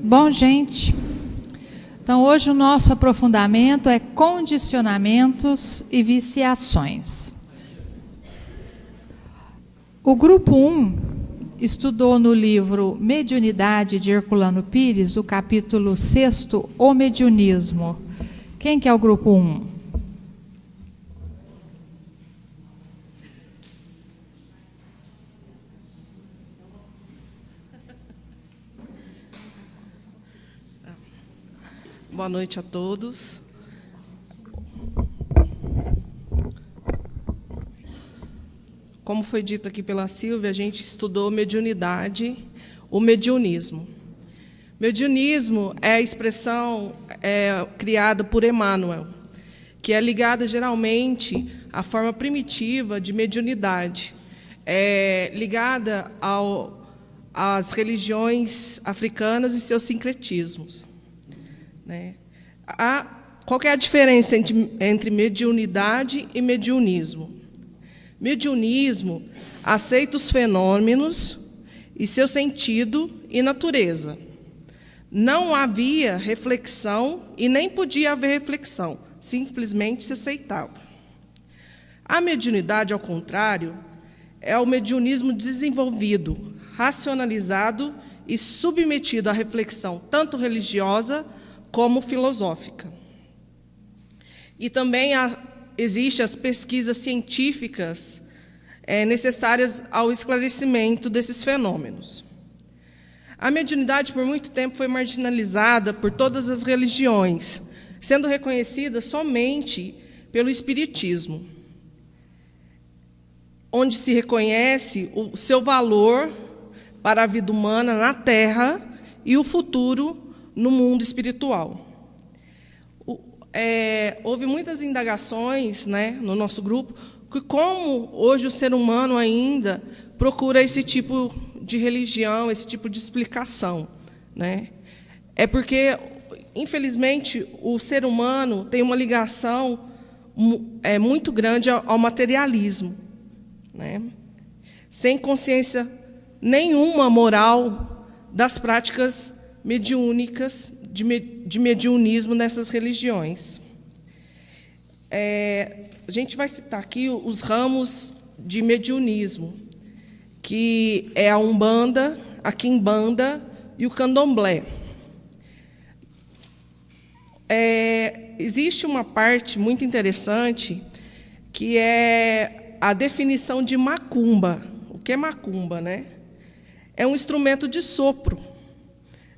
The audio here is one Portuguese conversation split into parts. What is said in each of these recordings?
Bom, gente, então hoje o nosso aprofundamento é condicionamentos e viciações. O grupo 1 estudou no livro Mediunidade, de Herculano Pires, o capítulo 6º, O Mediunismo. Quem que é o grupo 1? Boa noite a todos. Como foi dito aqui pela Silvia, a gente estudou mediunidade, o mediunismo. Mediunismo é a expressão criada por Emmanuel, que é ligada geralmente à forma primitiva de mediunidade, ligada às religiões africanas e seus sincretismos. Qual que é a diferença entre mediunidade e mediunismo? Mediunismo aceita os fenômenos e seu sentido e natureza. Não havia reflexão e nem podia haver reflexão, simplesmente se aceitava. A mediunidade, ao contrário, é o mediunismo desenvolvido, racionalizado e submetido à reflexão tanto religiosa como filosófica. E também existem as pesquisas científicas necessárias ao esclarecimento desses fenômenos. A mediunidade, por muito tempo, foi marginalizada por todas as religiões, sendo reconhecida somente pelo Espiritismo, onde se reconhece o seu valor para a vida humana na Terra e o futuro no mundo espiritual. Houve muitas indagações, no nosso grupo, que como hoje o ser humano ainda procura esse tipo de religião, esse tipo de explicação. É porque, infelizmente, o ser humano tem uma ligação muito grande ao materialismo, sem consciência nenhuma moral das práticas mediúnicas, de mediunismo nessas religiões. A gente vai citar aqui os ramos de mediunismo, que é a Umbanda, a Quimbanda e o Candomblé. Existe uma parte muito interessante, que é a definição de macumba. O que é macumba, É um instrumento de sopro,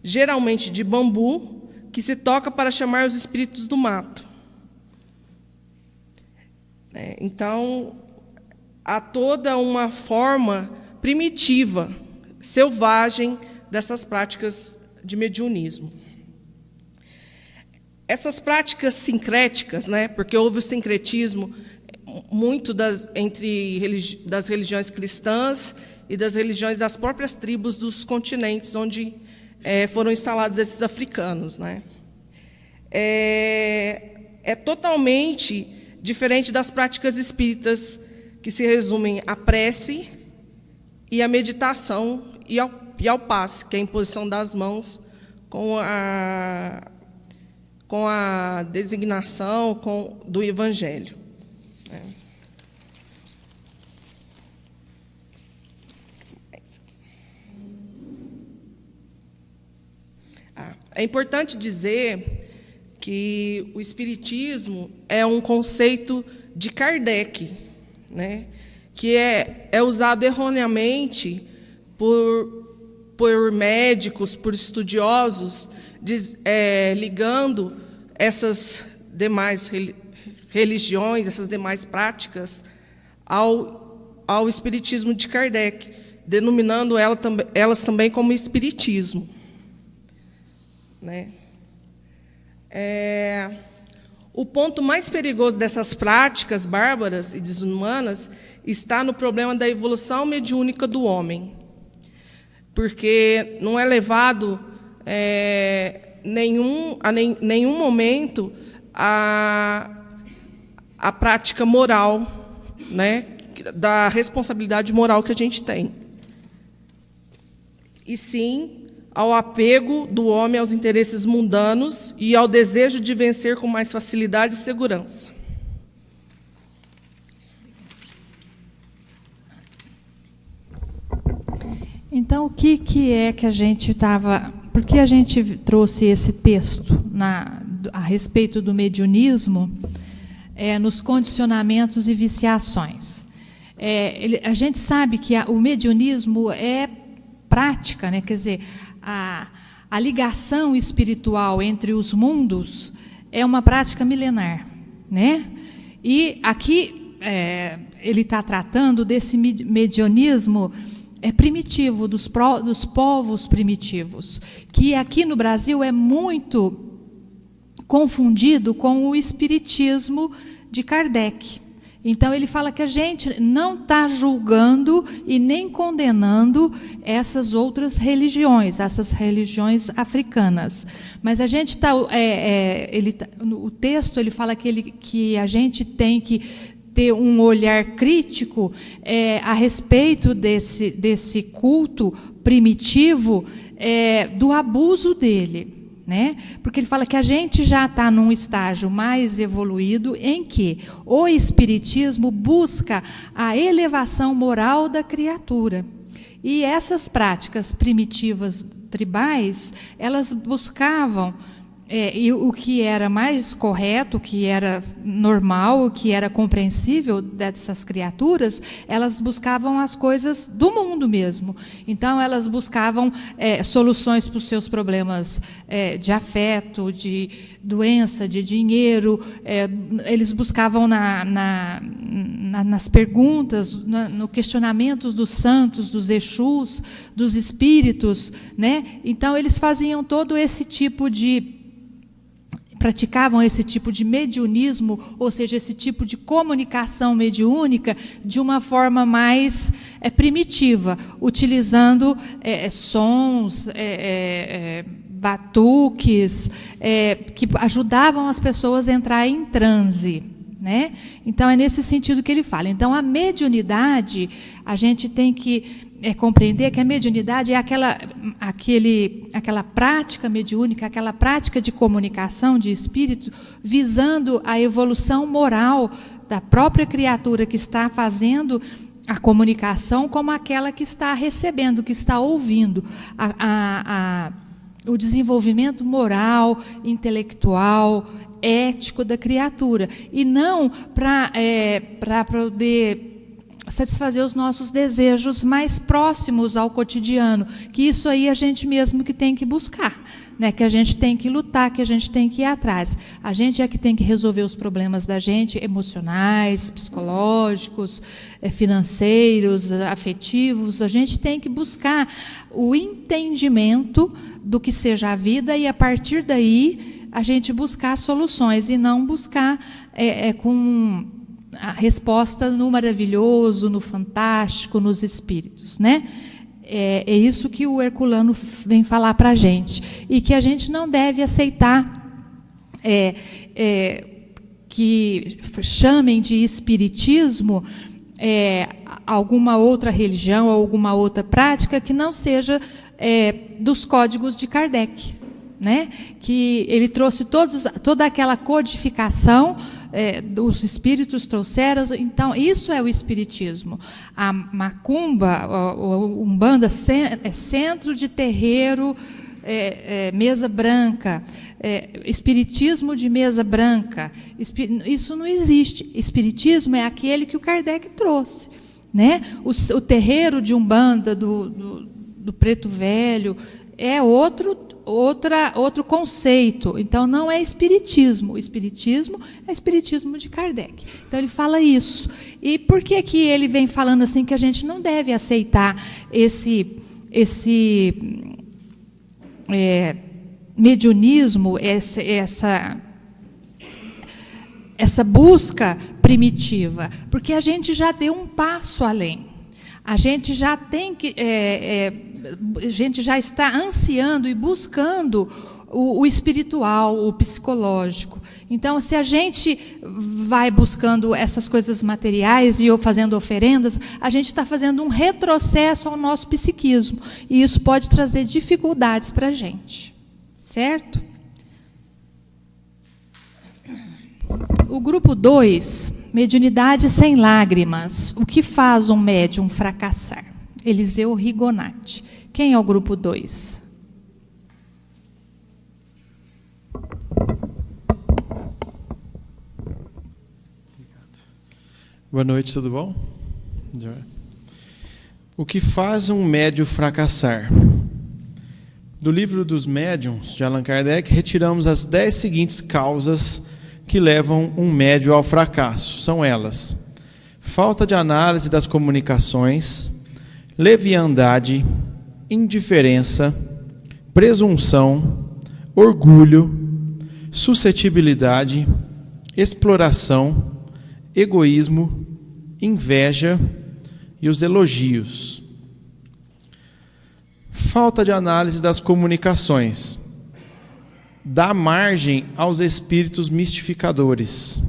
geralmente de bambu, que se toca para chamar os espíritos do mato. Então, há toda uma forma primitiva, selvagem, dessas práticas de mediunismo. Essas práticas sincréticas, porque houve o sincretismo muito das religiões cristãs e das religiões das próprias tribos dos continentes onde foram instalados esses africanos. É totalmente diferente das práticas espíritas, que se resumem à prece e à meditação e ao passe, que é a imposição das mãos com a designação do Evangelho. É importante dizer que o Espiritismo é um conceito de Kardec, que é usado erroneamente por médicos, por estudiosos, ligando essas demais religiões, essas demais práticas, ao Espiritismo de Kardec, denominando elas também como Espiritismo. O ponto mais perigoso dessas práticas bárbaras e desumanas está no problema da evolução mediúnica do homem, porque não é levado nenhum momento a prática moral, da responsabilidade moral que a gente tem, e sim ao apego do homem aos interesses mundanos e ao desejo de vencer com mais facilidade e segurança. Então, o que é que a gente estava... Por que a gente trouxe esse texto a respeito do mediunismo nos condicionamentos e viciações? A gente sabe que o mediunismo é prática, né? Quer dizer, a ligação espiritual entre os mundos é uma prática milenar, né? E aqui ele está tratando desse mediunismo primitivo, dos povos primitivos, que aqui no Brasil é muito confundido com o espiritismo de Kardec. Então, ele fala que a gente não está julgando e nem condenando essas outras religiões, essas religiões africanas. Mas a gente está... o texto ele fala que a gente tem que ter um olhar crítico a respeito desse culto primitivo, do abuso dele. Né? Porque ele fala que a gente já está num estágio mais evoluído em que o espiritismo busca a elevação moral da criatura. E essas práticas primitivas tribais, elas buscavam o que era mais correto, o que era normal, o que era compreensível dessas criaturas, elas buscavam as coisas do mundo mesmo. Então, elas buscavam soluções para os seus problemas de afeto, de doença, de dinheiro. Eles buscavam nas perguntas, no questionamento dos santos, dos Exus, dos espíritos, né? Então, eles faziam todo esse tipo praticavam esse tipo de mediunismo, ou seja, esse tipo de comunicação mediúnica de uma forma mais primitiva, utilizando sons, batuques, que ajudavam as pessoas a entrar em transe. Né? Então, é nesse sentido que ele fala. Então, a mediunidade, a gente tem que compreender que a mediunidade é aquela prática mediúnica, aquela prática de comunicação de espírito, visando a evolução moral da própria criatura que está fazendo a comunicação, como aquela que está recebendo, que está ouvindo. O desenvolvimento moral, intelectual, ético da criatura, e não para poder satisfazer os nossos desejos mais próximos ao cotidiano, que isso aí a gente mesmo que tem que buscar, né? Que a gente tem que lutar, que a gente tem que ir atrás. A gente é que tem que resolver os problemas da gente, emocionais, psicológicos, financeiros, afetivos. A gente tem que buscar o entendimento do que seja a vida e, a partir daí, a gente buscar soluções e não buscar com a resposta no maravilhoso, no fantástico, nos espíritos, né? É isso que o Herculano vem falar para a gente. E que a gente não deve aceitar que chamem de espiritismo alguma outra religião, alguma outra prática que não seja dos códigos de Kardec, né? Que ele trouxe toda aquela codificação, os espíritos trouxeram. Então, isso é o espiritismo. A macumba, a umbanda, é centro de terreiro, mesa branca, espiritismo de mesa branca. Isso não existe. Espiritismo é aquele que o Kardec trouxe, né? O terreiro de umbanda do Preto Velho é outro conceito. Então, não é espiritismo. O espiritismo é espiritismo de Kardec. Então, ele fala isso. E por que ele vem falando assim que a gente não deve aceitar esse mediunismo, essa busca primitiva? Porque a gente já deu um passo além. A gente já tem que... a gente já está ansiando e buscando o espiritual, o psicológico. Então, se a gente vai buscando essas coisas materiais e fazendo oferendas, a gente está fazendo um retrocesso ao nosso psiquismo. E isso pode trazer dificuldades para a gente. Certo? O grupo 2, mediunidade sem lágrimas. O que faz um médium fracassar? Eliseu Rigonati. Quem é o grupo 2? Boa noite, tudo bom? O que faz um médium fracassar? Do livro dos médiuns, de Allan Kardec, retiramos as 10 seguintes causas que levam um médium ao fracasso. São elas: falta de análise das comunicações, leviandade, indiferença, presunção, orgulho, suscetibilidade, exploração, egoísmo, inveja e os elogios. Falta de análise das comunicações. Dá margem aos espíritos mistificadores.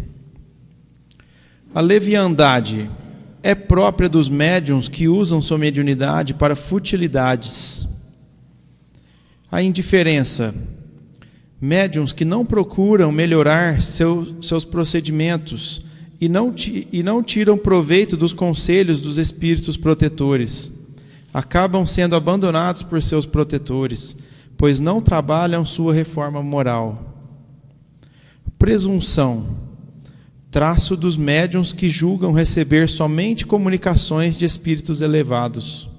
A leviandade é própria dos médiuns que usam sua mediunidade para futilidades. A indiferença. Médiuns que não procuram melhorar seus procedimentos e não tiram proveito dos conselhos dos espíritos protetores. Acabam sendo abandonados por seus protetores, pois não trabalham sua reforma moral. Presunção. Traço dos médiuns que julgam receber somente comunicações de espíritos elevados.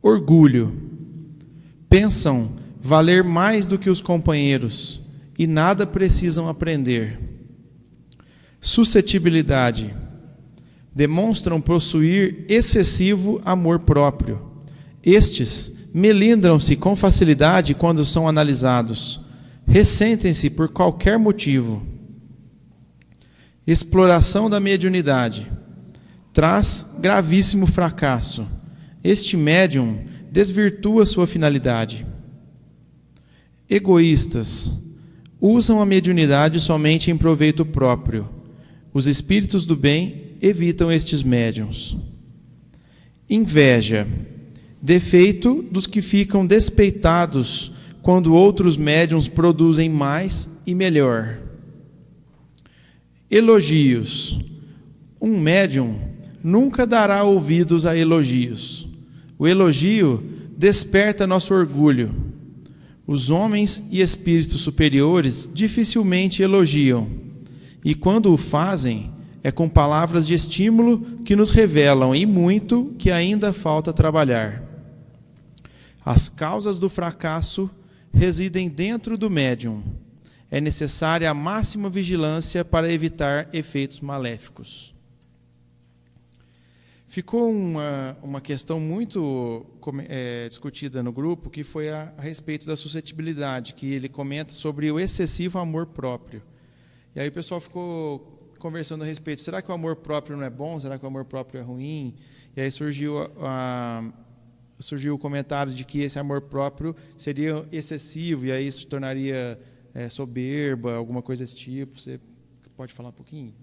Orgulho. Pensam valer mais do que os companheiros e nada precisam aprender. Suscetibilidade. Demonstram possuir excessivo amor próprio. Estes melindram-se com facilidade quando são analisados. Ressentem-se por qualquer motivo. Exploração da mediunidade. Traz gravíssimo fracasso. Este médium desvirtua sua finalidade. Egoístas. Usam a mediunidade somente em proveito próprio. Os espíritos do bem evitam estes médiuns. Inveja. Defeito dos que ficam despeitados quando outros médiuns produzem mais e melhor. Elogios. Um médium nunca dará ouvidos a elogios. O elogio desperta nosso orgulho. Os homens e espíritos superiores dificilmente elogiam, e quando o fazem, é com palavras de estímulo que nos revelam, e muito, que ainda falta trabalhar. As causas do fracasso residem dentro do médium. É necessária a máxima vigilância para evitar efeitos maléficos. Ficou uma questão muito discutida no grupo, que foi a respeito da suscetibilidade, que ele comenta sobre o excessivo amor próprio. E aí o pessoal ficou conversando a respeito, será que o amor próprio não é bom? Será que o amor próprio é ruim? E aí surgiu o comentário de que esse amor próprio seria excessivo, e aí isso tornaria soberba, alguma coisa desse tipo. Você pode falar um pouquinho?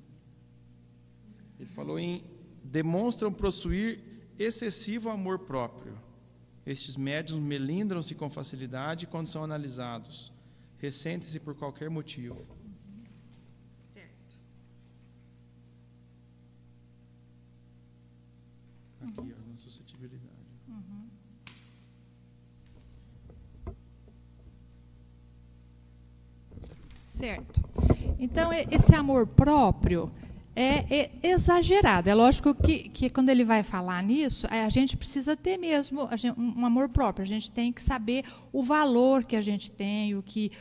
Ele falou em demonstram possuir excessivo amor próprio. Estes médiuns melindram-se com facilidade quando são analisados. Ressentem-se por qualquer motivo. Certo. Aqui, ó, na suscetibilidade. Uhum. Certo. Então, esse amor próprio é exagerado. É lógico que quando ele vai falar nisso, a gente precisa ter mesmo um amor próprio. A gente tem que saber o valor que a gente tem, o que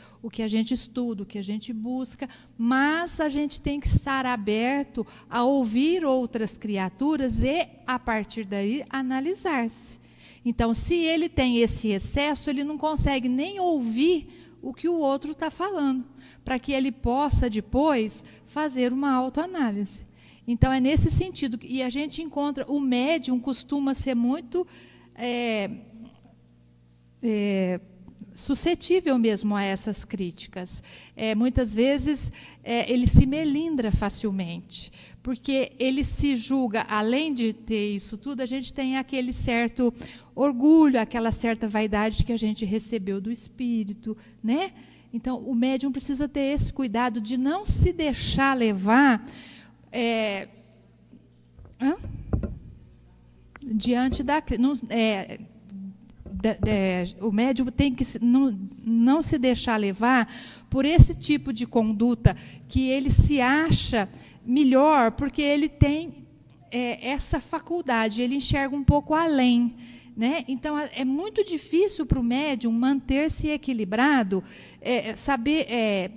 a gente estuda, o que a gente busca, mas a gente tem que estar aberto a ouvir outras criaturas e, a partir daí, analisar-se. Então, se ele tem esse excesso, ele não consegue nem ouvir o que o outro está falando, para que ele possa depois fazer uma autoanálise. Então, é nesse sentido. E a gente encontra, o médium costuma ser muito suscetível mesmo a essas críticas. Muitas vezes ele se melindra facilmente, porque ele se julga, além de ter isso tudo, a gente tem aquele certo orgulho, aquela certa vaidade que a gente recebeu do espírito, né? Então, o médium precisa ter esse cuidado de não se deixar levar diante da... o médium tem que não se deixar levar por esse tipo de conduta que ele se acha melhor, porque ele tem essa faculdade, ele enxerga um pouco além, né? Então, é muito difícil para o médium manter-se equilibrado, saber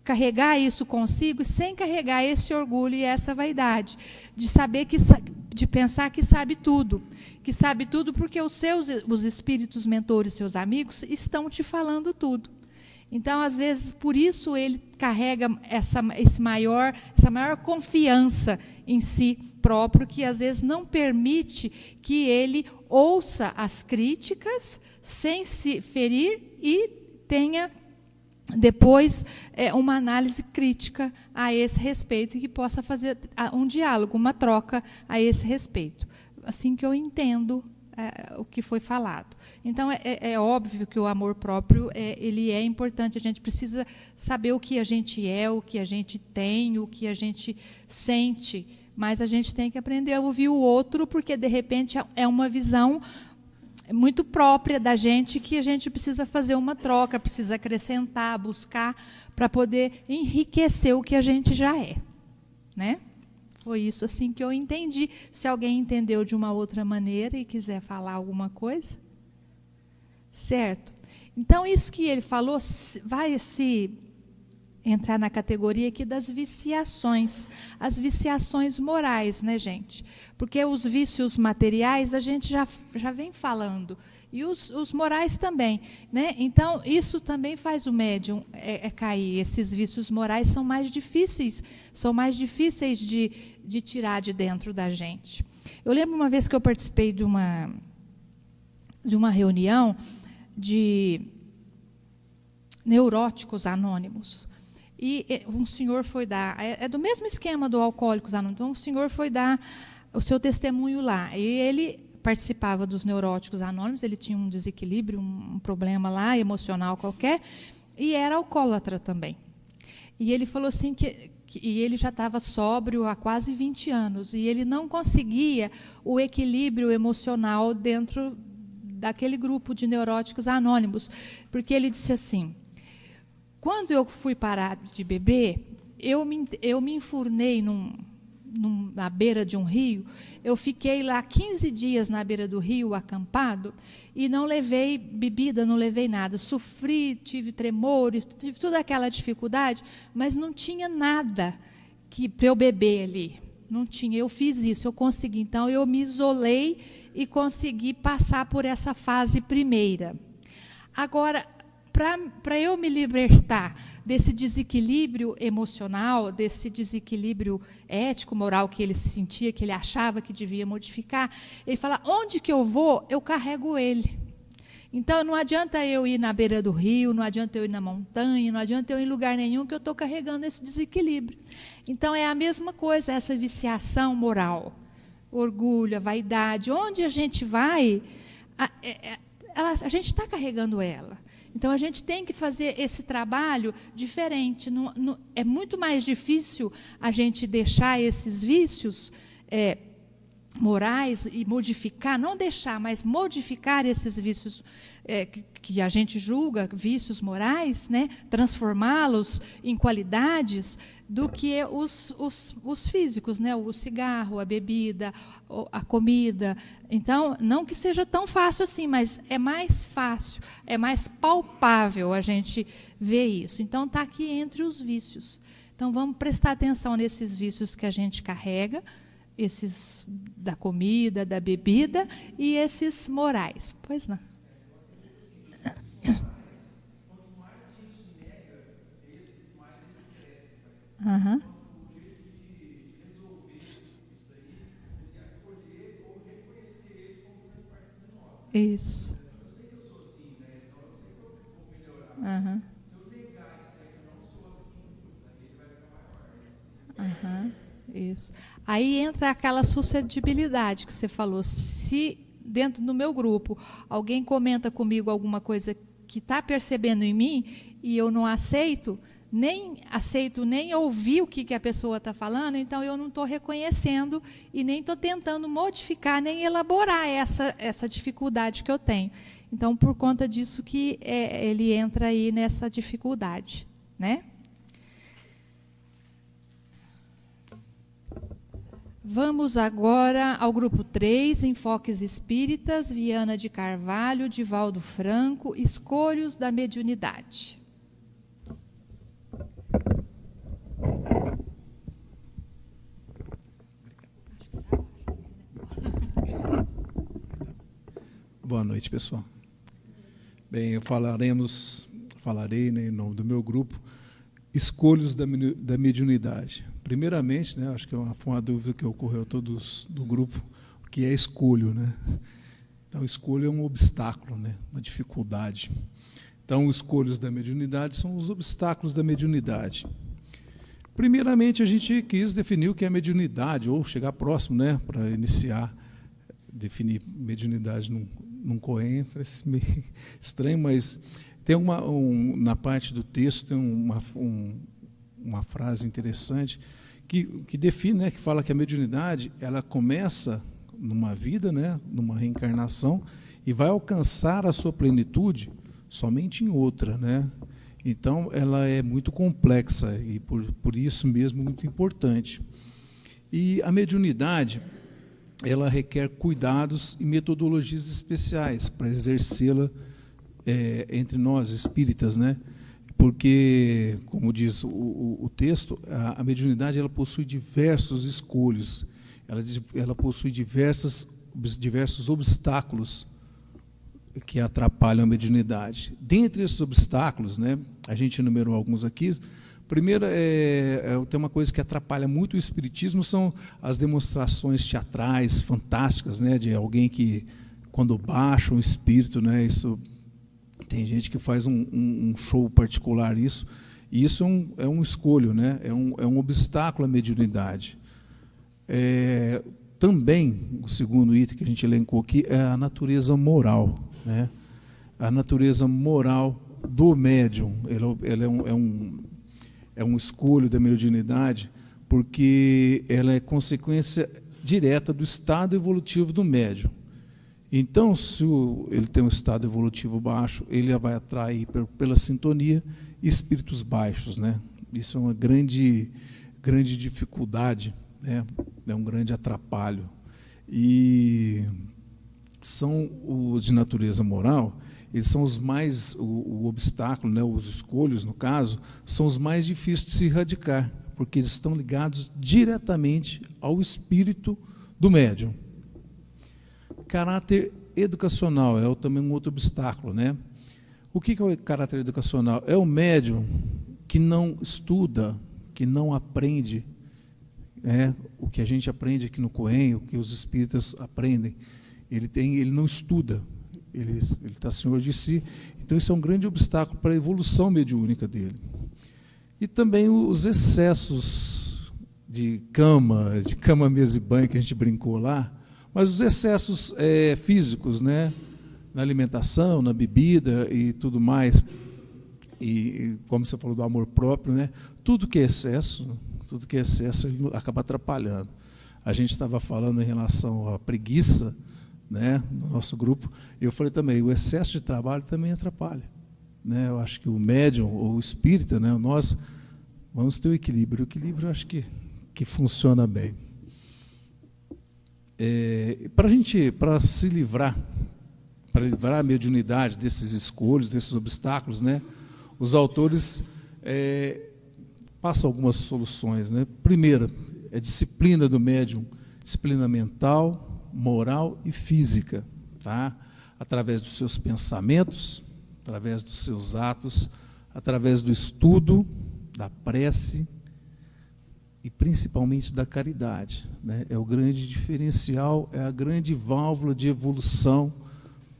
carregar isso consigo sem carregar esse orgulho e essa vaidade, de saber de pensar que sabe tudo porque os espíritos mentores, seus amigos, estão te falando tudo. Então, às vezes, por isso ele carrega essa maior confiança em si próprio, que às vezes não permite que ele ouça as críticas sem se ferir e tenha depois uma análise crítica a esse respeito, e que possa fazer um diálogo, uma troca a esse respeito. Assim que eu entendo o que foi falado. Então, é óbvio que o amor próprio ele é importante. A gente precisa saber o que a gente é, o que a gente tem, o que a gente sente, mas a gente tem que aprender a ouvir o outro, porque, de repente, é uma visão muito própria da gente, que a gente precisa fazer uma troca, precisa acrescentar, buscar, para poder enriquecer o que a gente já é, né? Foi isso assim que eu entendi. Se alguém entendeu de uma outra maneira e quiser falar alguma coisa, certo? Então, isso que ele falou vai se entrar na categoria aqui das viciações, as viciações morais, né, gente? Porque os vícios materiais a gente já vem falando, e os morais também, né? Então, isso também faz o médium cair. Esses vícios morais são mais difíceis de tirar de dentro da gente. Eu lembro uma vez que eu participei de uma reunião de neuróticos anônimos. E um senhor foi dar... É do mesmo esquema do Alcoólicos Anônimos. Então, o senhor foi dar o seu testemunho lá. E ele participava dos neuróticos anônimos, ele tinha um desequilíbrio, um problema lá, emocional qualquer, e era alcoólatra também. E ele falou assim e ele já estava sóbrio há quase 20 anos, e ele não conseguia o equilíbrio emocional dentro daquele grupo de neuróticos anônimos, porque ele disse assim: quando eu fui parar de beber, eu me enfurnei na beira de um rio. Eu fiquei lá 15 dias na beira do rio, acampado, e não levei bebida, não levei nada. Sofri, tive tremores, tive toda aquela dificuldade, mas não tinha nada para eu beber ali. Não tinha. Eu fiz isso, eu consegui. Então, eu me isolei e consegui passar por essa fase primeira. Agora, para eu me libertar desse desequilíbrio emocional, desse desequilíbrio ético, moral que ele sentia, que ele achava que devia modificar, ele fala: onde que eu vou, eu carrego ele. Então, não adianta eu ir na beira do rio, não adianta eu ir na montanha, não adianta eu ir em lugar nenhum, que eu estou carregando esse desequilíbrio. Então, é a mesma coisa, essa viciação moral, orgulho, a vaidade. Onde a gente vai, a gente está carregando ela. Então, a gente tem que fazer esse trabalho diferente. É muito mais difícil a gente deixar esses vícios morais e modificar, não deixar, mas modificar esses vícios que a gente julga vícios morais, né? Transformá-los em qualidades, do que os físicos, né? O cigarro, a bebida, a comida. Então, não que seja tão fácil assim, mas é mais fácil, é mais palpável a gente ver isso. Então, está aqui entre os vícios. Então, vamos prestar atenção nesses vícios que a gente carrega, esses da comida, da bebida, e esses morais. Pois não. Uhum. Isso. Aham. Se eu negar e disser que eu não sou assim, ele vai ficar maior. Aham. Isso. Aí entra aquela suscetibilidade que você falou. Se dentro do meu grupo alguém comenta comigo alguma coisa que está percebendo em mim e eu não aceito nem ouvir o que a pessoa está falando, então eu não estou reconhecendo e nem estou tentando modificar, nem elaborar essa dificuldade que eu tenho. Então, por conta disso que ele entra aí nessa dificuldade, né? Vamos agora ao grupo 3, Enfoques Espíritas, Viana de Carvalho, Divaldo Franco, Escolhos da Mediunidade. Boa noite, pessoal. Bem, eu falarei, né, em nome do meu grupo, Escolhos da Mediunidade. Primeiramente, né, acho que foi uma dúvida que ocorreu a todos do grupo, o que é escolho, né? Então, escolho é um obstáculo, né, uma dificuldade. Então, os escolhos da mediunidade são os obstáculos da mediunidade. Primeiramente, a gente quis definir o que é mediunidade, ou chegar próximo, né, para iniciar, definir mediunidade num Cohen, parece meio estranho, mas tem na parte do texto tem uma frase interessante que define, né, que fala que a mediunidade ela começa numa vida, né, numa reencarnação, e vai alcançar a sua plenitude somente em outra, né? Então, ela é muito complexa e, por isso mesmo, muito importante. E a mediunidade, ela requer cuidados e metodologias especiais para exercê-la entre nós, espíritas, né? Porque, como diz o texto, a mediunidade ela possui diversos escolhos, ela possui diversos obstáculos que atrapalham a mediunidade. Dentre esses obstáculos, né, a gente enumerou alguns aqui. Primeiro, tem uma coisa que atrapalha muito o espiritismo, são as demonstrações teatrais fantásticas, né, de alguém que, quando baixa um espírito, né, isso, tem gente que faz um show particular, e isso é um escolho, né, é um obstáculo à mediunidade. Também, o segundo item que a gente elencou aqui é a natureza moral, né? A natureza moral do médium, ela é um escolho da mediunidade, porque ela é consequência direta do estado evolutivo do médium. Então, se ele tem um estado evolutivo baixo, ele vai atrair pela sintonia espíritos baixos, né? Isso é uma grande dificuldade, né? É um grande atrapalho. E são os de natureza moral, eles são os mais, o obstáculo, né, os escolhos, no caso, são os mais difíceis de se erradicar, porque eles estão ligados diretamente ao espírito do médium. Caráter educacional é também um outro obstáculo, né? O que é o caráter educacional? É o médium que não estuda, que não aprende, o que a gente aprende aqui no Cohen, o que os espíritas aprendem. Ele não estuda, ele está senhor de si. Então, isso é um grande obstáculo para a evolução mediúnica dele. E também os excessos de cama, mesa e banho, que a gente brincou lá, mas os excessos físicos, né? Na alimentação, na bebida e tudo mais. E como você falou do amor próprio, né? Tudo que é excesso ele acaba atrapalhando. A gente estava falando em relação à preguiça, né, no nosso grupo, eu falei também, o excesso de trabalho também atrapalha, né? Eu acho que o médium ou o espírita, né, nós vamos ter o equilíbrio. O equilíbrio eu acho que funciona bem. Para se livrar, para livrar a mediunidade desses escolhos, desses obstáculos, né, os autores passam algumas soluções, né? Primeira, é disciplina do médium, disciplina mental, moral e física, tá? Através dos seus pensamentos, através dos seus atos, através do estudo, da prece e principalmente da caridade, né? É o grande diferencial, é a grande válvula de evolução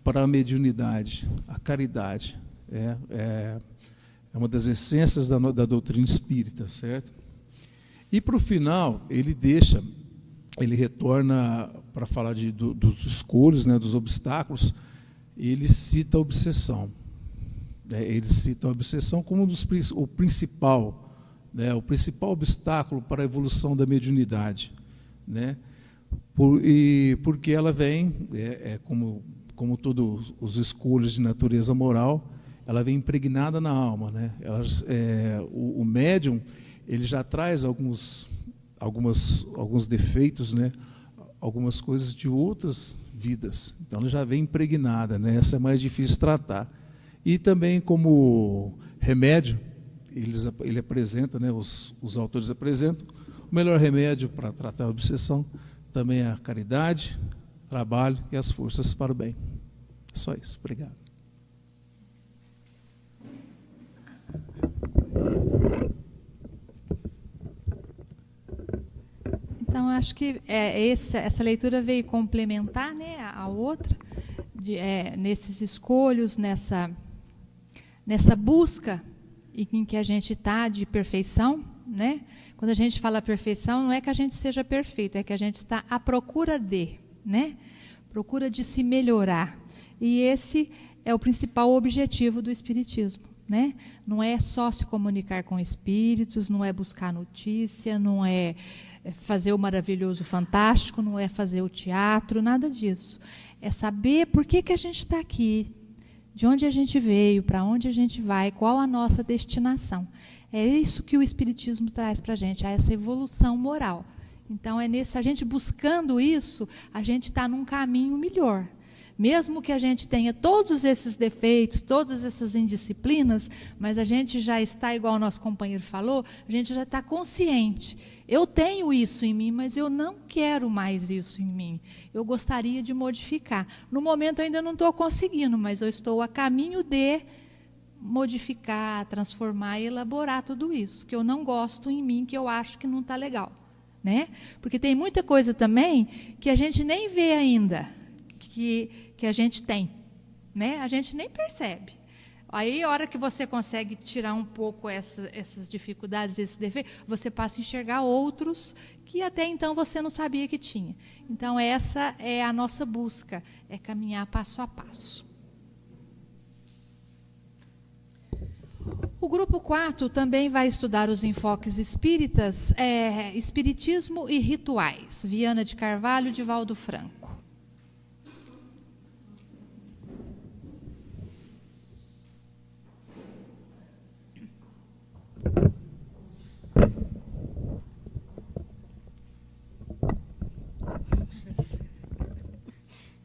para a mediunidade, a caridade. É uma das essências da doutrina espírita, certo? E para o final, ele retorna para falar dos escolhos, né, dos obstáculos. Ele cita a obsessão. Ele cita a obsessão como o principal, né, o principal obstáculo para a evolução da mediunidade, né? Porque ela vem, como todos os escolhos de natureza moral, ela vem impregnada na alma, né? O médium, ele já traz alguns defeitos, né? Algumas coisas de outras vidas. Então, ela já vem impregnada, né? Essa é mais difícil de tratar. E também, como remédio, ele apresenta, né? Os autores apresentam, o melhor remédio para tratar a obsessão também é a caridade, trabalho e as forças para o bem. É só isso. Obrigado. Então, acho que essa leitura veio complementar, né, a outra, nesses escolhos, nessa busca em que a gente está de perfeição, né? Quando a gente fala perfeição, não é que a gente seja perfeito, é que a gente está à procura né? Procura de se melhorar. E esse é o principal objetivo do Espiritismo, né? Não é só se comunicar com espíritos, não é buscar notícia, não é fazer o maravilhoso fantástico, não é fazer o teatro, nada disso. É saber por que a gente está aqui, de onde a gente veio, para onde a gente vai, qual a nossa destinação. É isso que o Espiritismo traz para a gente, essa evolução moral. Então, a gente buscando isso, a gente está num caminho melhor. Mesmo que a gente tenha todos esses defeitos, todas essas indisciplinas, mas a gente já está, igual o nosso companheiro falou, a gente já está consciente. Eu tenho isso em mim, mas eu não quero mais isso em mim. Eu gostaria de modificar. No momento eu ainda não estou conseguindo, mas eu estou a caminho de modificar, transformar e elaborar tudo isso, que eu não gosto em mim, que eu acho que não está legal, né? Porque tem muita coisa também que a gente nem vê ainda, que a gente tem, né? A gente nem percebe. Aí, a hora que você consegue tirar um pouco essas dificuldades, esses defeitos, você passa a enxergar outros que até então você não sabia que tinha. Então, essa é a nossa busca, é caminhar passo a passo. O grupo 4 também vai estudar os enfoques espíritas, Espiritismo e Rituais, Viana de Carvalho, Divaldo Franco.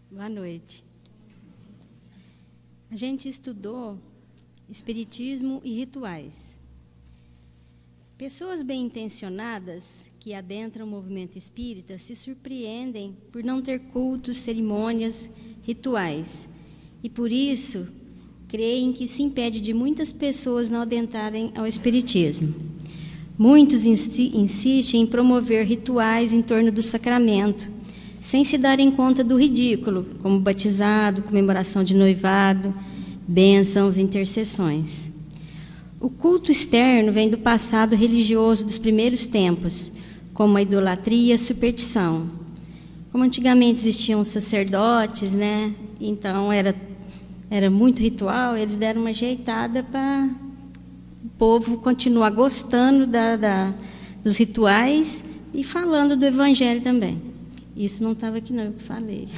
Boa noite. A gente estudou Espiritismo e Rituais. Pessoas bem-intencionadas que adentram o movimento espírita se surpreendem por não ter cultos, cerimônias, rituais. E por isso, creem que se impede de muitas pessoas não adentrarem ao espiritismo. Muitos insistem em promover rituais em torno do sacramento, sem se darem conta do ridículo, como batizado, comemoração de noivado, bênçãos e intercessões. O culto externo vem do passado religioso dos primeiros tempos, como a idolatria e a superstição. Como antigamente existiam sacerdotes, né? Então era muito ritual, eles deram uma ajeitada para o povo continuar gostando dos rituais e falando do evangelho também. Isso não estava aqui não, eu que falei.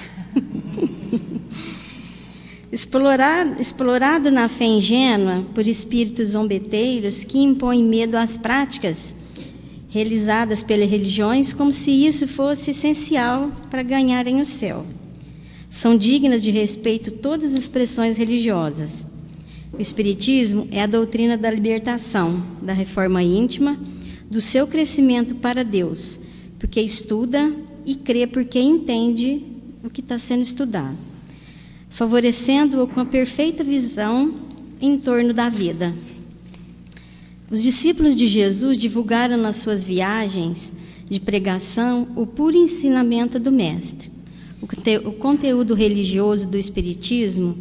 Explorado na fé ingênua por espíritos zombeteiros que impõem medo às práticas realizadas pelas religiões, como se isso fosse essencial para ganharem o céu. São dignas de respeito todas as expressões religiosas. O Espiritismo é a doutrina da libertação, da reforma íntima, do seu crescimento para Deus, porque estuda e crê porque entende o que está sendo estudado, favorecendo-o com a perfeita visão em torno da vida. Os discípulos de Jesus divulgaram nas suas viagens de pregação o puro ensinamento do Mestre. O conteúdo religioso do Espiritismo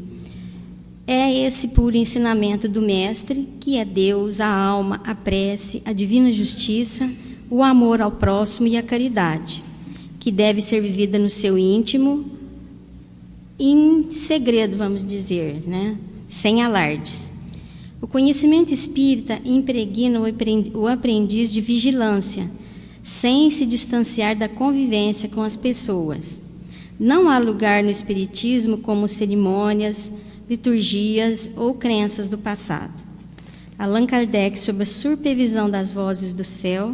é esse puro ensinamento do Mestre, que é Deus, a alma, a prece, a divina justiça, o amor ao próximo e a caridade, que deve ser vivida no seu íntimo, em segredo, vamos dizer, né? Sem alardes. O conhecimento espírita impregna o aprendiz de vigilância, sem se distanciar da convivência com as pessoas. Não há lugar no espiritismo como cerimônias, liturgias ou crenças do passado. Allan Kardec, sob a supervisão das vozes do céu,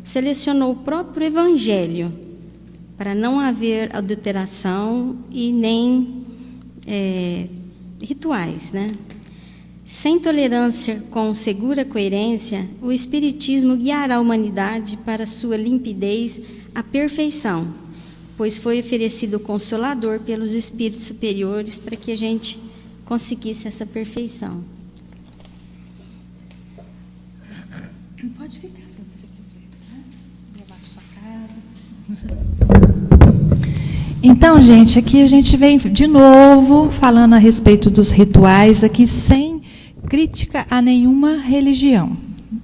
selecionou o próprio Evangelho para não haver adulteração e nem rituais, né? Sem tolerância com segura coerência, o Espiritismo guiará a humanidade para sua limpidez à perfeição, pois foi oferecido o Consolador pelos Espíritos superiores para que a gente conseguisse essa perfeição. Pode ficar se você quiser, tá? Levar para sua casa. Então, gente, aqui a gente vem de novo falando a respeito dos rituais, aqui sem crítica a nenhuma religião,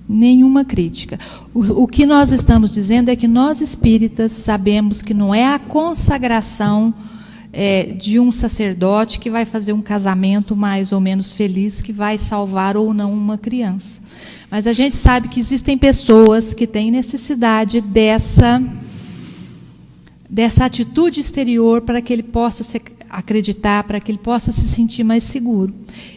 nenhuma crítica. O que nós estamos dizendo é que nós espíritas sabemos que não é a consagração de um sacerdote que vai fazer um casamento mais ou menos feliz, que vai salvar ou não uma criança. Mas a gente sabe que existem pessoas que têm necessidade dessa atitude exterior para que ele possa se acreditar, para que ele possa se sentir mais seguro.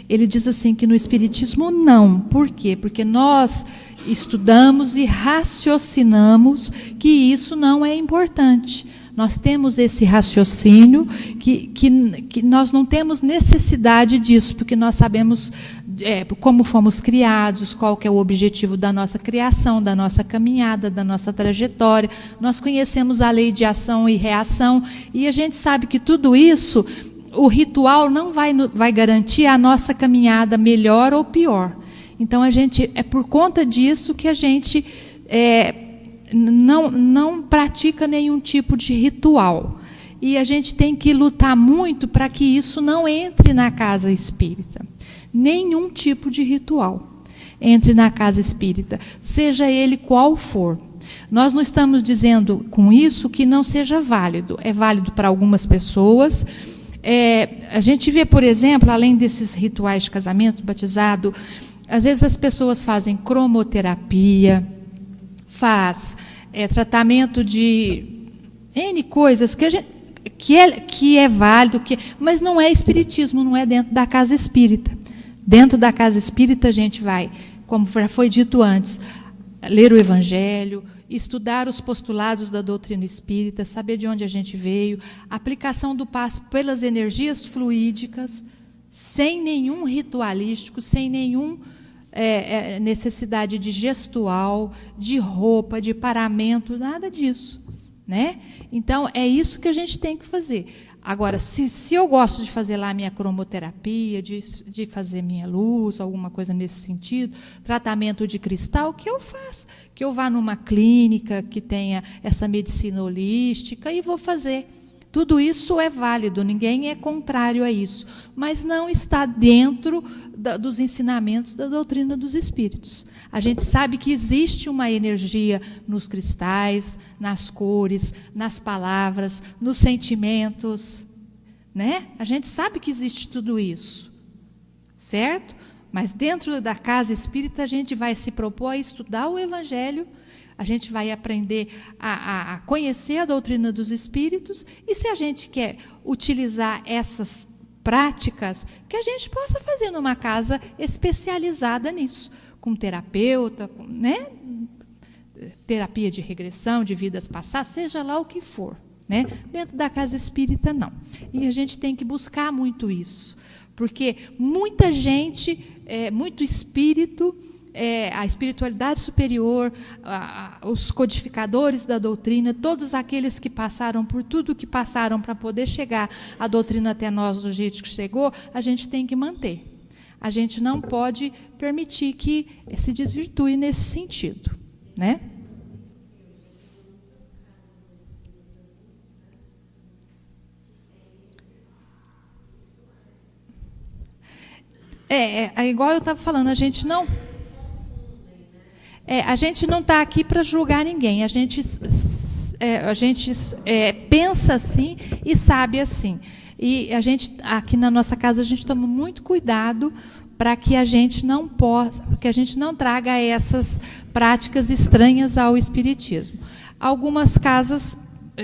Ele diz assim que no Espiritismo não. Por quê? Porque nós estudamos e raciocinamos que isso não é importante. Nós temos esse raciocínio que nós não temos necessidade disso, porque nós sabemos como fomos criados, qual que é o objetivo da nossa criação, da nossa caminhada, da nossa trajetória. Nós conhecemos a lei de ação e reação, e a gente sabe que tudo isso, o ritual não vai garantir a nossa caminhada melhor ou pior. Então, é por conta disso que a gente não pratica nenhum tipo de ritual. E a gente tem que lutar muito para que isso não entre na casa espírita. Nenhum tipo de ritual entre na casa espírita, seja ele qual for. Nós não estamos dizendo com isso que não seja válido. É válido para algumas pessoas. A gente vê, por exemplo, além desses rituais de casamento, batizado, às vezes as pessoas fazem cromoterapia, faz tratamento de N coisas que é válido, mas não é espiritismo, não é dentro da casa espírita. Dentro da casa espírita a gente vai, como já foi dito antes, ler o Evangelho, estudar os postulados da doutrina espírita, saber de onde a gente veio, aplicação do passe pelas energias fluídicas, sem nenhum ritualístico, sem nenhum necessidade de gestual, de roupa, de paramento, nada disso, né? Então, é isso que a gente tem que fazer. Agora, se eu gosto de fazer lá minha cromoterapia, de fazer minha luz, alguma coisa nesse sentido, tratamento de cristal, que eu faço? Que eu vá numa clínica que tenha essa medicina holística e vou fazer. Tudo isso é válido, ninguém é contrário a isso, mas não está dentro dos ensinamentos da doutrina dos espíritos. A gente sabe que existe uma energia nos cristais, nas cores, nas palavras, nos sentimentos, né? A gente sabe que existe tudo isso, certo? Mas dentro da casa espírita a gente vai se propor a estudar o Evangelho, a gente vai aprender a conhecer a doutrina dos espíritos, e se a gente quer utilizar essas práticas, que a gente possa fazer numa casa especializada nisso, com terapeuta, né? Terapia de regressão, de vidas passadas, seja lá o que for, né? Dentro da casa espírita, não. E a gente tem que buscar muito isso, porque muita gente, muito espírito, a espiritualidade superior, os codificadores da doutrina, todos aqueles que passaram por tudo que passaram para poder chegar a doutrina até nós do jeito que chegou, a gente tem que manter. A gente não pode permitir que se desvirtue nesse sentido, né? Igual eu estava falando, a gente não está aqui para julgar ninguém. A gente pensa assim e sabe assim. E a gente, aqui na nossa casa, a gente toma muito cuidado para que a gente não traga essas práticas estranhas ao espiritismo. Algumas casas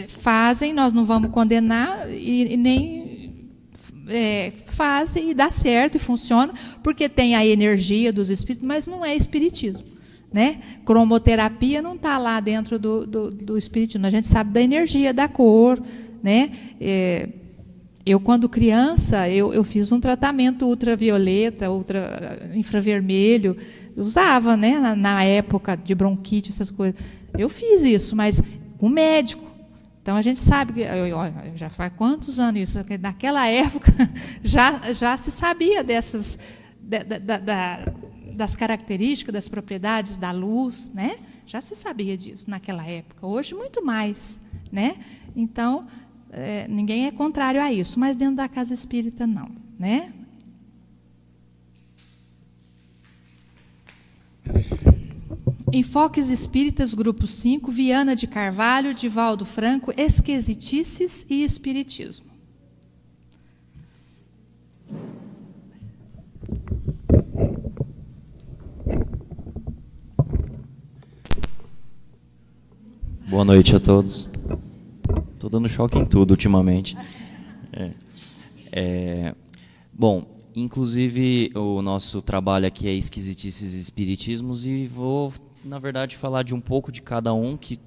fazem, nós não vamos condenar, e nem fazem e dá certo e funciona, porque tem a energia dos espíritos, mas não é espiritismo, né? Cromoterapia não está lá dentro do espiritismo. A gente sabe da energia, da cor, né? Eu, quando criança, eu fiz um tratamento ultravioleta, infravermelho, usava, né, na época de bronquite, essas coisas. Eu fiz isso, mas com médico. Então, a gente sabe, já faz quantos anos isso? Naquela época, já se sabia dessas, das características, das propriedades da luz, né? Já se sabia disso naquela época. Hoje, muito mais, né? Então, ninguém é contrário a isso, mas dentro da casa espírita, não, né? Enfoques Espíritas, Grupo 5, Viana de Carvalho, Divaldo Franco, Esquisitices e Espiritismo. Boa noite a todos. Estou dando choque em tudo ultimamente. Bom, inclusive o nosso trabalho aqui é Esquisitices e Espiritismos, e vou, na verdade, falar de um pouco de cada um, que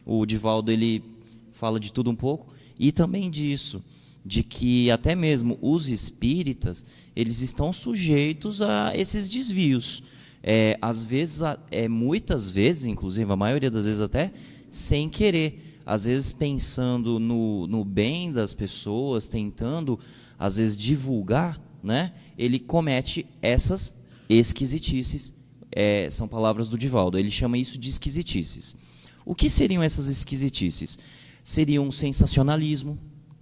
o Divaldo ele fala de tudo um pouco, e também disso, de que até mesmo os espíritas, eles estão sujeitos a esses desvios. Às vezes, muitas vezes, inclusive a maioria das vezes até, sem querer. Às vezes pensando no bem das pessoas, tentando, às vezes, divulgar, né? Ele comete essas esquisitices. São palavras do Divaldo. Ele chama isso de esquisitices. O que seriam essas esquisitices? Seria um sensacionalismo,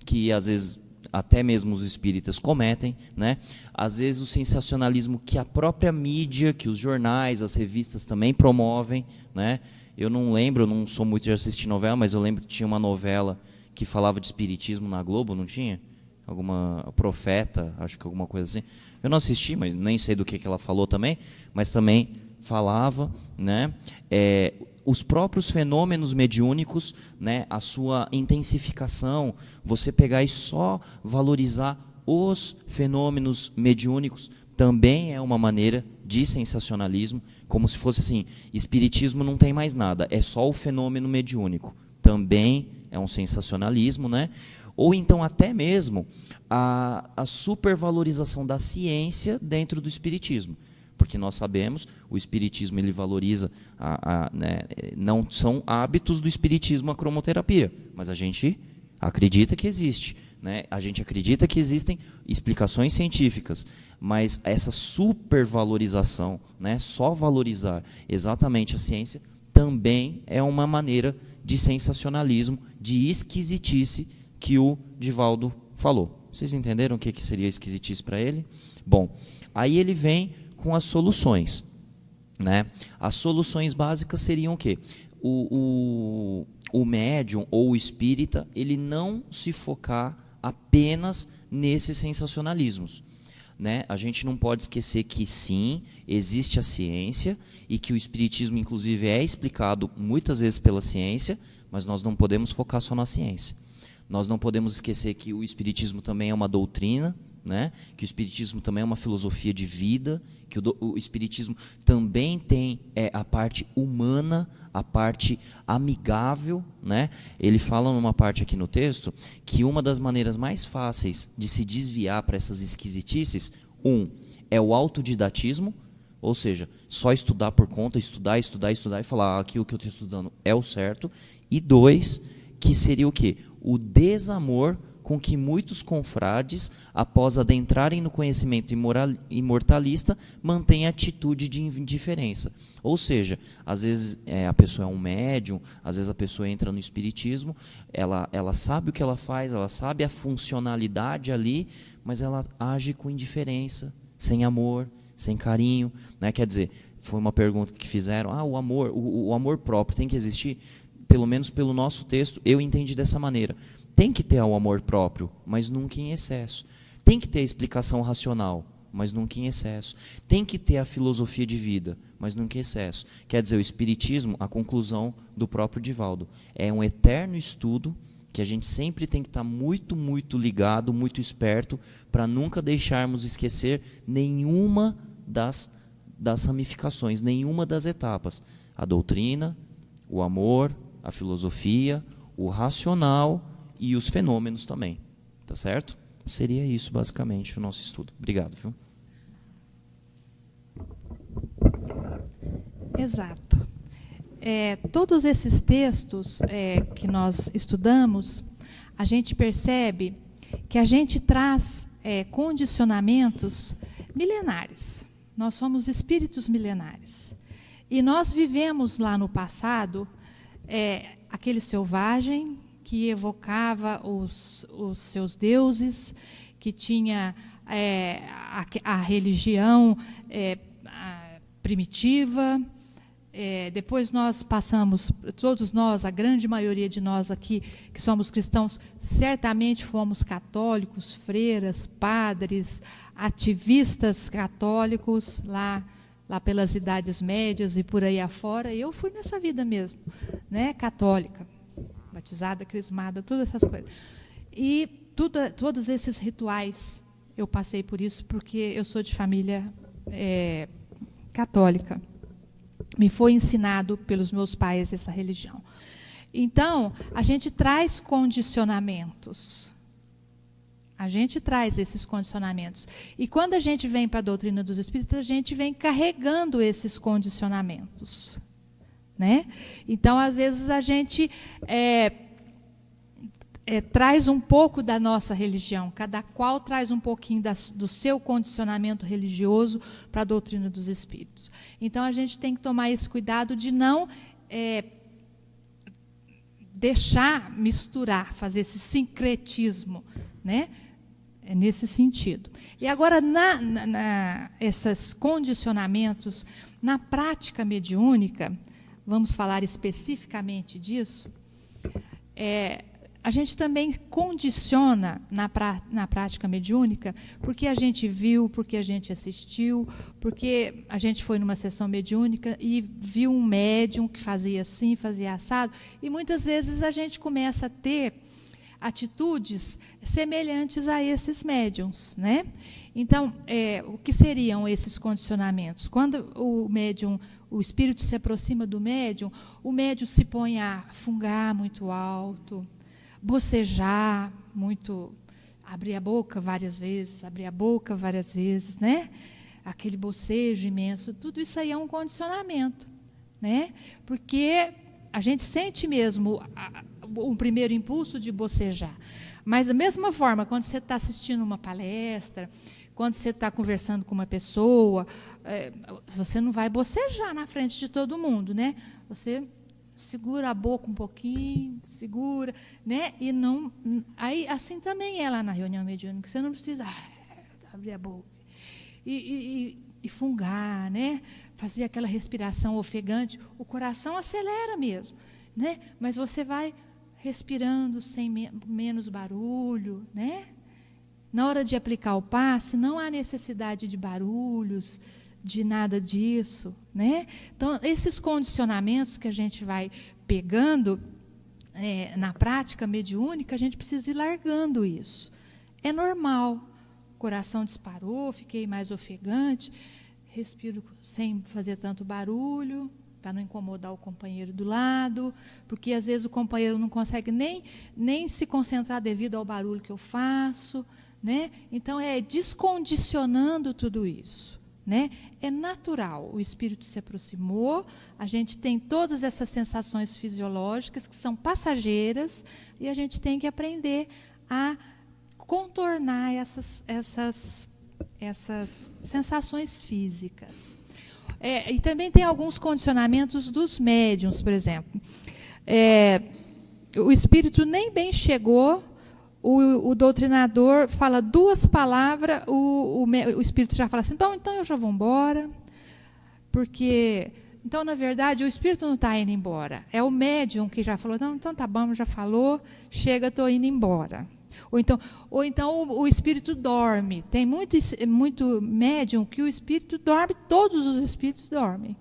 que às vezes até mesmo os espíritas cometem, né? Às vezes o sensacionalismo que a própria mídia, que os jornais, as revistas também promovem, né? Eu não lembro, eu não sou muito de assistir novela, mas eu lembro que tinha uma novela que falava de espiritismo na Globo, não tinha? Alguma Profeta, acho que alguma coisa assim. Eu não assisti, mas nem sei do que ela falou também, mas também falava, né? Os próprios fenômenos mediúnicos, né, a sua intensificação, você pegar e só valorizar os fenômenos mediúnicos, também é uma maneira de sensacionalismo, como se fosse assim, espiritismo não tem mais nada, é só o fenômeno mediúnico. Também é um sensacionalismo, né? Ou então até mesmo a supervalorização da ciência dentro do espiritismo. Porque nós sabemos, o espiritismo ele valoriza, né, não são hábitos do espiritismo a cromoterapia, mas a gente acredita que existe, né? A gente acredita que existem explicações científicas, mas essa supervalorização, né, só valorizar exatamente a ciência, também é uma maneira de sensacionalismo, de esquisitice que o Divaldo falou. Vocês entenderam o que seria esquisitice para ele? Bom, aí ele vem com as soluções, né? As soluções básicas seriam o quê? O médium ou o espírita, ele não se focar apenas nesses sensacionalismos, né? A gente não pode esquecer que sim, existe a ciência e que o espiritismo inclusive é explicado muitas vezes pela ciência, mas nós não podemos focar só na ciência. Nós não podemos esquecer que o espiritismo também é uma doutrina, né? Que o espiritismo também é uma filosofia de vida, que o espiritismo também tem a parte humana, a parte amigável, né? Ele fala numa parte aqui no texto que uma das maneiras mais fáceis de se desviar para essas esquisitices, é o autodidatismo, ou seja, só estudar por conta, estudar e falar aquilo que eu estou estudando é o certo, e 2, que seria o quê? O desamor com que muitos confrades, após adentrarem no conhecimento imortalista, mantêm atitude de indiferença. Ou seja, às vezes a pessoa é um médium, às vezes a pessoa entra no espiritismo, ela sabe o que ela faz, ela sabe a funcionalidade ali, mas ela age com indiferença, sem amor, sem carinho, né? Quer dizer, foi uma pergunta que fizeram, o amor próprio tem que existir? Pelo menos pelo nosso texto, eu entendi dessa maneira. Tem que ter o amor próprio, mas nunca em excesso. Tem que ter a explicação racional, mas nunca em excesso. Tem que ter a filosofia de vida, mas nunca em excesso. Quer dizer, o Espiritismo, a conclusão do próprio Divaldo, é um eterno estudo que a gente sempre tem que estar muito, muito ligado, muito esperto, para nunca deixarmos esquecer nenhuma das ramificações, nenhuma das etapas. A doutrina, o amor, a filosofia, o racional e os fenômenos também. Tá certo? Seria isso, basicamente, o nosso estudo. Obrigado. Viu? Exato. Todos esses textos que nós estudamos, a gente percebe que a gente traz condicionamentos milenares. Nós somos espíritos milenares. E nós vivemos lá no passado aquele selvagem que evocava os seus deuses, que tinha a religião primitiva. Depois nós passamos, todos nós, a grande maioria de nós aqui, que somos cristãos, certamente fomos católicos, freiras, padres, ativistas católicos, lá pelas idades médias e por aí afora. Eu fui nessa vida mesmo, né, católica, batizada, crismada, todas essas coisas. E todos esses rituais, eu passei por isso porque eu sou de família católica. Me foi ensinado pelos meus pais essa religião. Então, a gente traz condicionamentos. A gente traz esses condicionamentos. E quando a gente vem para a doutrina dos espíritos, a gente vem carregando esses condicionamentos. Né? Então, às vezes, a gente traz um pouco da nossa religião, cada qual traz um pouquinho do seu condicionamento religioso para a doutrina dos espíritos. Então, a gente tem que tomar esse cuidado de não deixar misturar, fazer esse sincretismo, né? É nesse sentido. E agora, esses condicionamentos, na prática mediúnica, vamos falar especificamente disso, a gente também condiciona na prática mediúnica porque a gente viu, porque a gente assistiu, porque a gente foi numa sessão mediúnica e viu um médium que fazia assim, fazia assado, e muitas vezes a gente começa a ter atitudes semelhantes a esses médiums, né? Então, o que seriam esses condicionamentos? Quando o espírito se aproxima do médium, o médium se põe a fungar muito alto, bocejar muito, abrir a boca várias vezes, né? Aquele bocejo imenso, tudo isso aí é um condicionamento, né? Porque a gente sente mesmo um primeiro impulso de bocejar. Mas, da mesma forma, quando você está assistindo uma palestra, quando você está conversando com uma pessoa, você não vai bocejar na frente de todo mundo, né? Você segura a boca um pouquinho, segura, né? E não, aí assim também é lá na reunião mediúnica, você não precisa abrir a boca e fungar, né? Fazer aquela respiração ofegante, o coração acelera mesmo, né? Mas você vai respirando sem menos barulho, né? Na hora de aplicar o passe, não há necessidade de barulhos, de nada disso, né? Então, esses condicionamentos que a gente vai pegando na prática mediúnica, a gente precisa ir largando isso. É normal. O coração disparou, fiquei mais ofegante, respiro sem fazer tanto barulho, para não incomodar o companheiro do lado, porque às vezes o companheiro não consegue nem se concentrar devido ao barulho que eu faço, né? Então, descondicionando tudo isso. Né? É natural, o espírito se aproximou, a gente tem todas essas sensações fisiológicas que são passageiras e a gente tem que aprender a contornar essas sensações físicas. E também tem alguns condicionamentos dos médiuns, por exemplo. O espírito nem bem chegou, o doutrinador fala 2 palavras, o espírito já fala assim, bom, então eu já vou embora, porque... Então, na verdade, o espírito não está indo embora. É o médium que já falou, não, então tá bom, já falou, chega, estou indo embora. Ou então o espírito dorme. Tem muito médium que o espírito dorme, todos os espíritos dormem.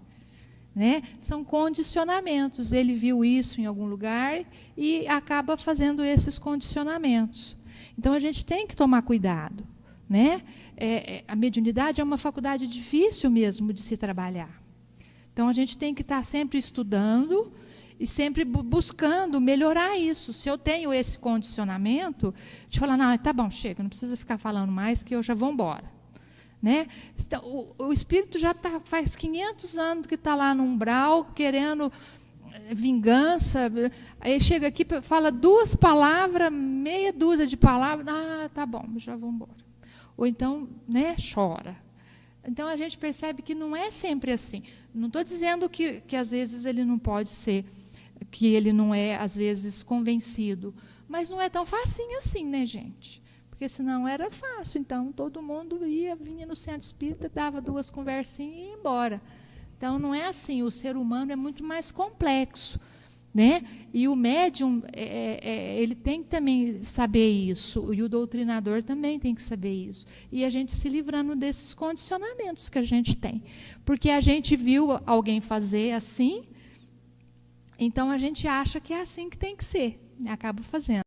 Né? São condicionamentos. Ele viu isso em algum lugar e acaba fazendo esses condicionamentos. Então, a gente tem que tomar cuidado. Né? A mediunidade é uma faculdade difícil mesmo de se trabalhar. Então, a gente tem que estar sempre estudando e sempre buscando melhorar isso. Se eu tenho esse condicionamento, de falar, não, tá bom, chega, não precisa ficar falando mais, que eu já vou embora. Né? Então, o espírito já faz 500 anos que está lá no umbral, querendo vingança. Aí chega aqui, fala 2 palavras, meia dúzia de palavras, tá bom, já vou embora. Ou então, né, chora. Então, a gente percebe que não é sempre assim. Não estou dizendo que às vezes ele não pode ser, que ele não é, às vezes, convencido. Mas não é tão facinho assim, né, gente? Porque senão era fácil. Então, todo mundo vinha no centro espírita, dava 2 conversinhas e ia embora. Então, não é assim. O ser humano é muito mais complexo. Né? E o médium, ele tem que também saber isso, e o doutrinador também tem que saber isso. E a gente se livrando desses condicionamentos que a gente tem. Porque a gente viu alguém fazer assim, então a gente acha que é assim que tem que ser, acaba fazendo.